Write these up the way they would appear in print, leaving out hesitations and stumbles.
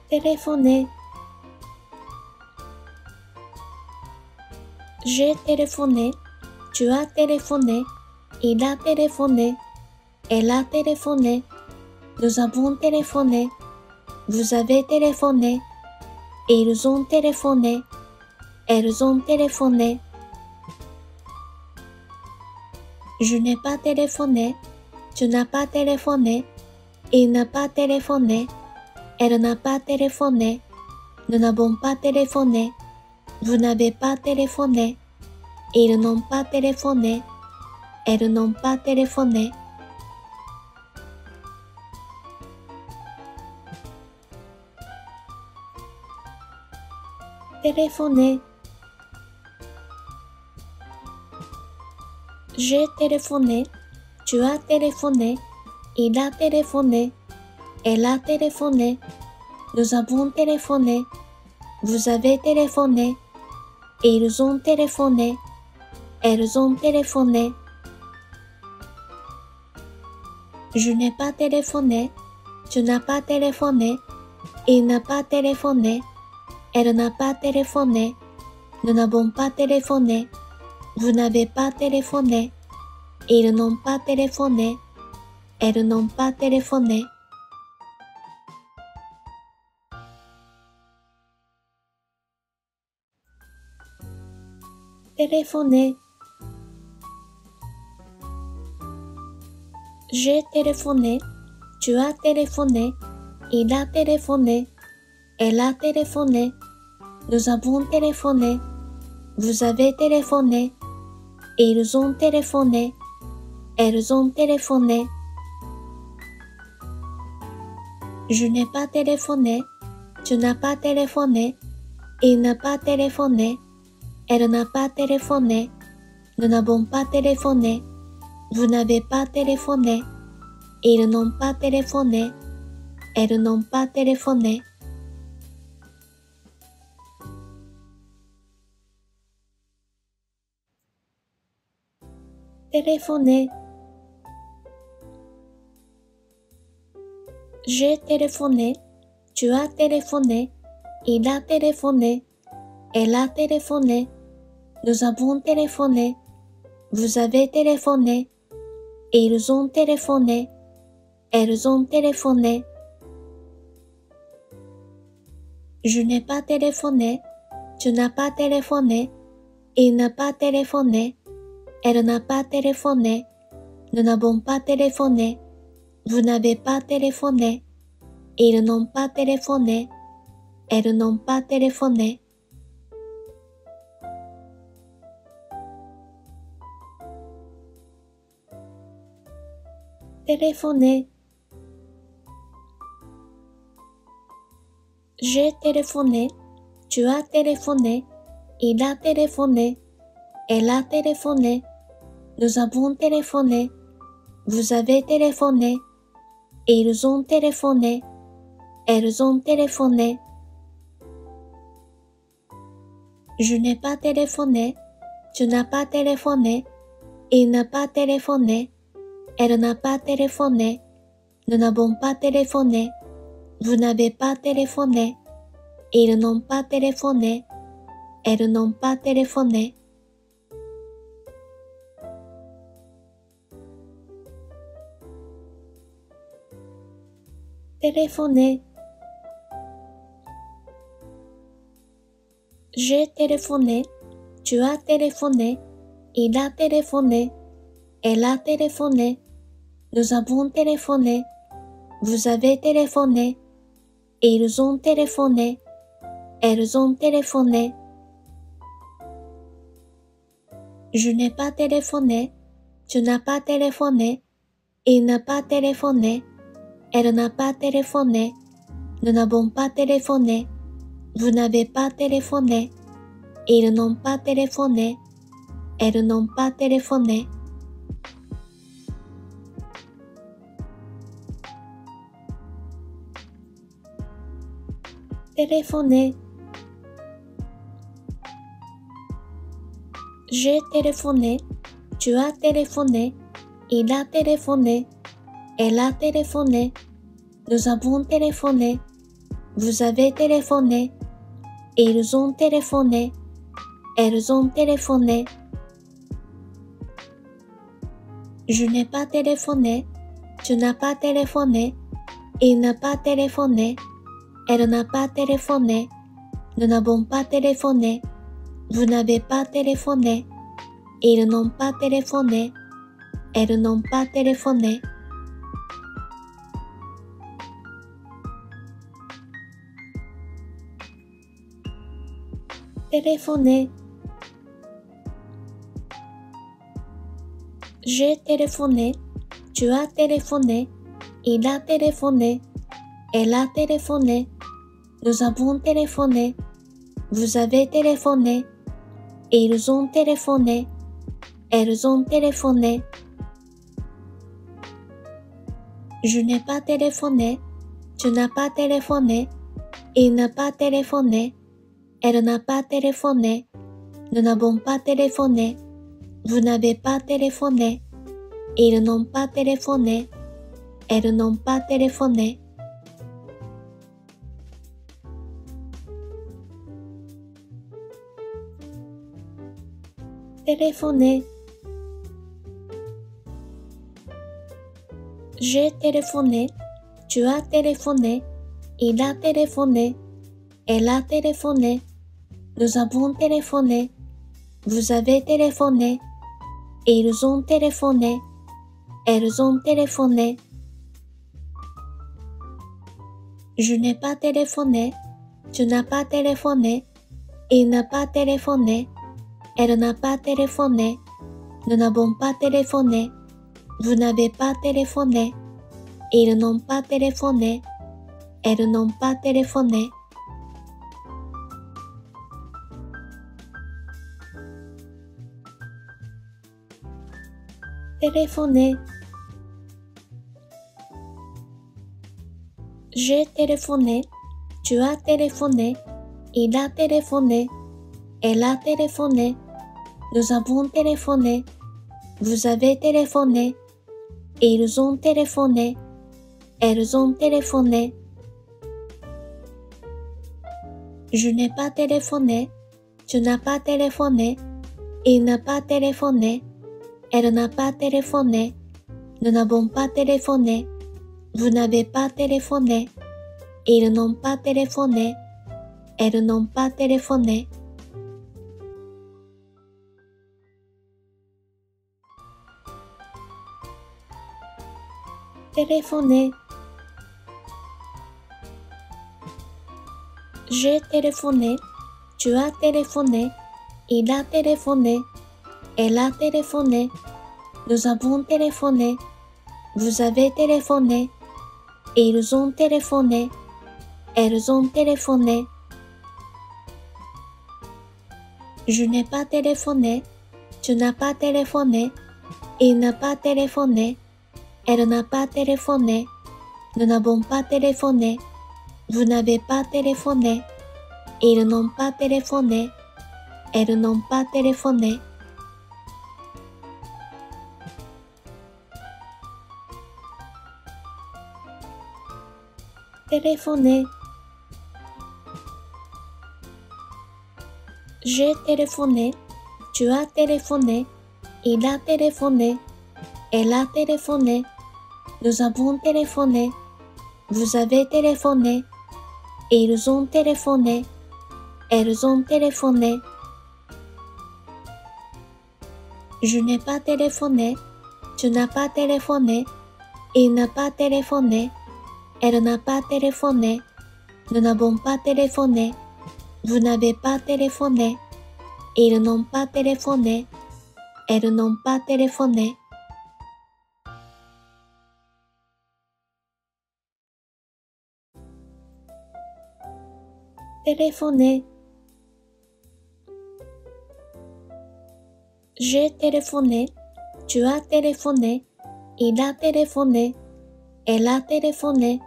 Téléphoner. J'ai téléphoné, tu as téléphoné, il a téléphoné, elle a téléphoné, nous avons téléphoné, vous avez téléphoné, ils ont téléphoné, elles ont téléphoné. Je n'ai pas téléphoné, tu n'as pas téléphoné, il n'a pas téléphoné, elle n'a pas téléphoné, nous n'avons pas téléphoné, vous n'avez pas téléphoné, ils n'ont pas téléphoné, elles n'ont pas téléphoné. Téléphoner. J'ai téléphoné, tu as téléphoné, il a téléphoné, elle a téléphoné, nous avons téléphoné, vous avez téléphoné, ils ont téléphoné, elles ont téléphoné. Je n'ai pas téléphoné, tu n'as pas téléphoné, il n'a pas téléphoné, elle n'a pas téléphoné, nous n'avons pas téléphoné, vous n'avez pas téléphoné, ils n'ont pas téléphoné, elles n'ont pas téléphoné. Téléphoner. J'ai téléphoné, tu as téléphoné, il a téléphoné, elle a téléphoné, nous avons téléphoné, vous avez téléphoné, ils ont téléphoné, elles ont téléphoné. Je n'ai pas téléphoné, tu n'as pas téléphoné, il n'a pas téléphoné, elle n'a pas téléphoné, nous n'avons pas téléphoné, vous n'avez pas téléphoné, ils n'ont pas téléphoné, elles n'ont pas téléphoné. Téléphoner. J'ai téléphoné, tu as téléphoné, il a téléphoné, elle a téléphoné, nous avons téléphoné, vous avez téléphoné, ils ont téléphoné, elles ont téléphoné. Je n'ai pas téléphoné, tu n'as pas téléphoné, il n'a pas téléphoné, elle n'a pas téléphoné, nous n'avons pas téléphoné, vous n'avez pas téléphoné, ils n'ont pas téléphoné, elles n'ont pas téléphoné. Téléphoner. J'ai téléphoné, tu as téléphoné, il a téléphoné, elle a téléphoné, nous avons téléphoné, vous avez téléphoné, ils ont téléphoné, elles ont téléphoné. Je n'ai pas téléphoné, tu n'as pas téléphoné, il n'a pas téléphoné, elle n'a pas téléphoné, nous n'avons pas téléphoné, vous n'avez pas téléphoné, ils n'ont pas téléphoné, elles n'ont pas téléphoné. Téléphoner. J'ai téléphoné, tu as téléphoné, il a téléphoné, elle a téléphoné, nous avons téléphoné, vous avez téléphoné, ils ont téléphoné, elles ont téléphoné. Je n'ai pas téléphoné, tu n'as pas téléphoné, il n'a pas téléphoné, elle n'a pas téléphoné, nous n'avons pas téléphoné, vous n'avez pas téléphoné, ils n'ont pas téléphoné, elles n'ont pas téléphoné. Téléphoner. J'ai téléphoné, tu as téléphoné, il a téléphoné, elle a téléphoné, nous avons téléphoné, vous avez téléphoné, ils ont téléphoné, elles ont téléphoné. Je n'ai pas téléphoné, tu n'as pas téléphoné, il n'a pas téléphoné, elle n'a pas téléphoné, nous n'avons pas téléphoné, vous n'avez pas téléphoné, ils n'ont pas téléphoné, elles n'ont pas téléphoné. Téléphoner. J'ai téléphoné, tu as téléphoné, il a téléphoné, elle a téléphoné, nous avons téléphoné, vous avez téléphoné, ils ont téléphoné, elles ont téléphoné. Je n'ai pas téléphoné, tu n'as pas téléphoné, il n'a pas téléphoné, elle n'a pas téléphoné, nous n'avons pas téléphoné, vous n'avez pas téléphoné, ils n'ont pas téléphoné, elles n'ont pas téléphoné. Téléphoner. J'ai téléphoné, tu as téléphoné, il a téléphoné, elle a téléphoné, nous avons téléphoné, vous avez téléphoné, ils ont téléphoné, elles ont téléphoné. Je n'ai pas téléphoné, tu n'as pas téléphoné, il n'a pas téléphoné, elle n'a pas téléphoné, nous n'avons pas téléphoné, vous n'avez pas téléphoné, ils n'ont pas téléphoné, elles n'ont pas téléphoné. Téléphoner. J'ai téléphoné, tu as téléphoné, il a téléphoné, elle a téléphoné, nous avons téléphoné, vous avez téléphoné, ils ont téléphoné, elles ont téléphoné. Je n'ai pas téléphoné, tu n'as pas téléphoné, il n'a pas téléphoné, elle n'a pas téléphoné, nous n'avons pas téléphoné, vous n'avez pas téléphoné, ils n'ont pas téléphoné, elles n'ont pas téléphoné. Téléphoner. J'ai téléphoné, tu as téléphoné, il a téléphoné, elle a téléphoné, nous avons téléphoné, vous avez téléphoné, ils ont téléphoné, elles ont téléphoné. Je n'ai pas téléphoné, tu n'as pas téléphoné, il n'a pas téléphoné, elle n'a pas téléphoné, nous n'avons pas téléphoné, vous n'avez pas téléphoné, ils n'ont pas téléphoné, elles n'ont pas téléphoné. Téléphoner. J'ai téléphoné, tu as téléphoné, il a téléphoné, elle a téléphoné, nous avons téléphoné, vous avez téléphoné, ils ont téléphoné, elles ont téléphoné. Je n'ai pas téléphoné, tu n'as pas téléphoné, il n'a pas téléphoné, elle n'a pas téléphoné, nous n'avons pas téléphoné, vous n'avez pas téléphoné, ils n'ont pas téléphoné, elles n'ont pas téléphoné. Téléphoner. J'ai téléphoné, tu as téléphoné, il a téléphoné, elle a téléphoné,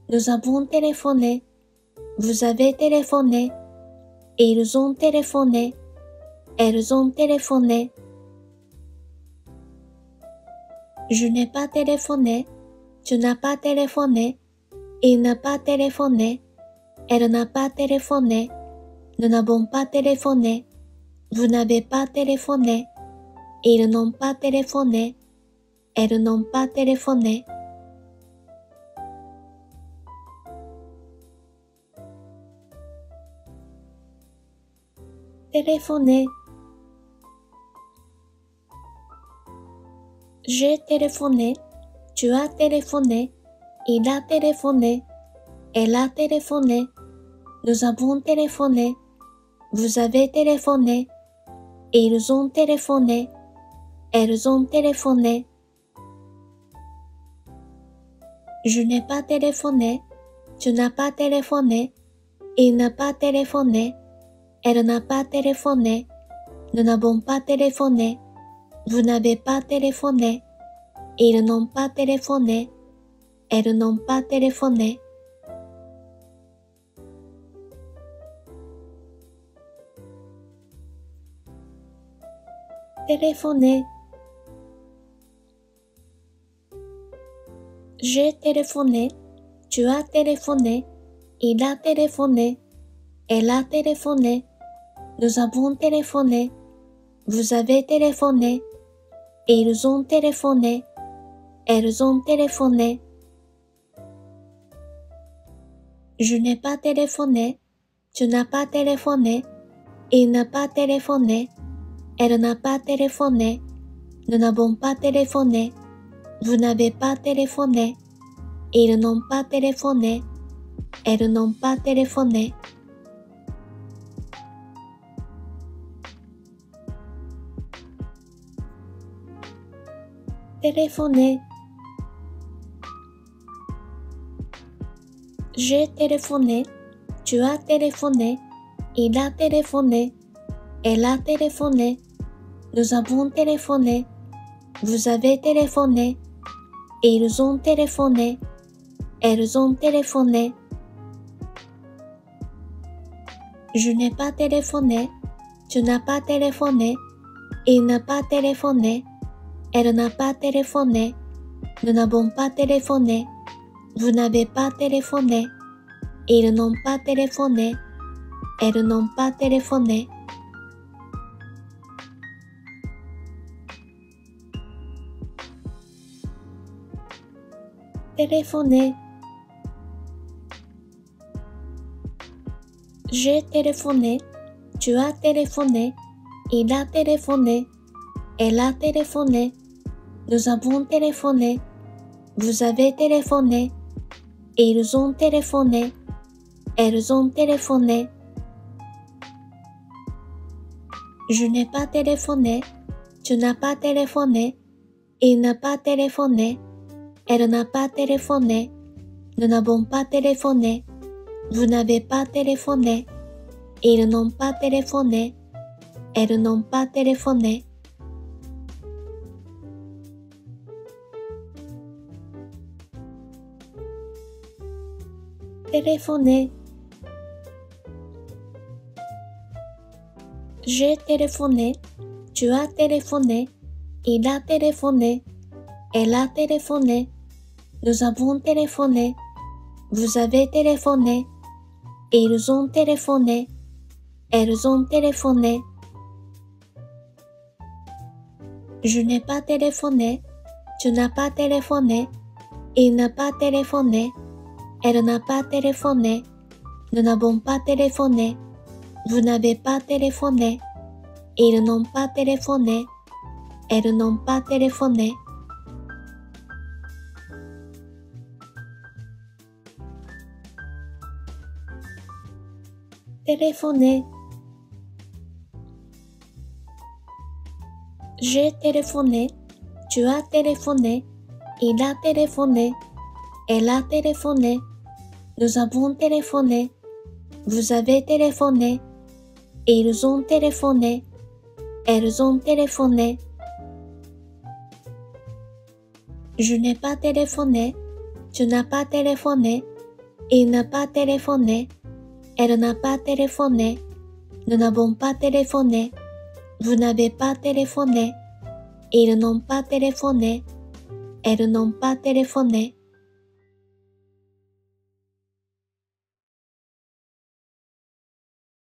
nous avons téléphoné, vous avez téléphoné, ils ont téléphoné, elles ont téléphoné. Je n'ai pas téléphoné, tu n'as pas téléphoné, il n'a pas téléphoné, Elle n'a pas téléphoné. Nous n'avons pas téléphoné. Vous n'avez pas téléphoné. Ils n'ont pas téléphoné. Elles n'ont pas téléphoné. Téléphoner. J'ai téléphoné. Tu as téléphoné. Il a téléphoné. Elle a téléphoné. Nous avons téléphoné. Vous avez téléphoné. Ils ont téléphoné. Elles ont téléphoné. Je n'ai pas téléphoné. Tu n'as pas téléphoné. Il n'a pas téléphoné. Elle n'a pas téléphoné. Nous n'avons pas téléphoné. Vous n'avez pas téléphoné. Ils n'ont pas téléphoné. Elles n'ont pas téléphoné. Téléphoner. J'ai téléphoné. Tu as téléphoné. Il a téléphoné. Elle a téléphoné. Nous avons téléphoné. Vous avez téléphoné. Ils ont téléphoné. Elles ont téléphoné. Je n'ai pas téléphoné. Tu n'as pas téléphoné. Il n'a pas téléphoné. Elle n'a pas téléphoné. Nous n'avons pas téléphoné. Vous n'avez pas téléphoné. Ils n'ont pas téléphoné. Elles n'ont pas téléphoné. Téléphoner. J'ai téléphoné. Tu as téléphoné. Il a téléphoné. Elle a téléphoné. Nous avons téléphoné. Vous avez téléphoné. Ils ont téléphoné. Elles ont téléphoné. Je n'ai pas téléphoné. Tu n'as pas téléphoné. Il n'a pas téléphoné. Elle n'a pas téléphoné. Nous n'avons pas téléphoné. Vous n'avez pas téléphoné. Ils n'ont pas téléphoné. Elles n'ont pas téléphoné. Téléphoner. J'ai téléphoné. Tu as téléphoné. Il a téléphoné. Elle a téléphoné. Nous avons téléphoné. Vous avez téléphoné. Ils ont téléphoné. Elles ont téléphoné. Je n'ai pas téléphoné. Tu n'as pas téléphoné. Il n'a pas téléphoné. Elle n'a pas téléphoné. Nous n'avons pas téléphoné. Vous n'avez pas téléphoné. Ils n'ont pas téléphoné. Elles n'ont pas téléphoné. Téléphoner. J'ai téléphoné. Tu as téléphoné. Il a téléphoné. Elle a téléphoné. Nous avons téléphoné. Vous avez téléphoné. Ils ont téléphoné. Elles ont téléphoné. Je n'ai pas téléphoné. Tu n'as pas téléphoné. Il n'a pas téléphoné. Elle n'a pas téléphoné. Nous n'avons pas téléphoné. Vous n'avez pas téléphoné. Ils n'ont pas téléphoné. Elles n'ont pas téléphoné. Téléphoner. J'ai téléphoné. Tu as téléphoné. Il a téléphoné. Elle a téléphoné. Nous avons téléphoné. Vous avez téléphoné. Ils ont téléphoné. Elles ont téléphoné. Je n'ai pas téléphoné. Tu n'as pas téléphoné. Il n'a pas téléphoné. Elle n'a pas téléphoné. Nous n'avons pas téléphoné. Vous n'avez pas téléphoné. Ils n'ont pas téléphoné. Elles n'ont pas téléphoné.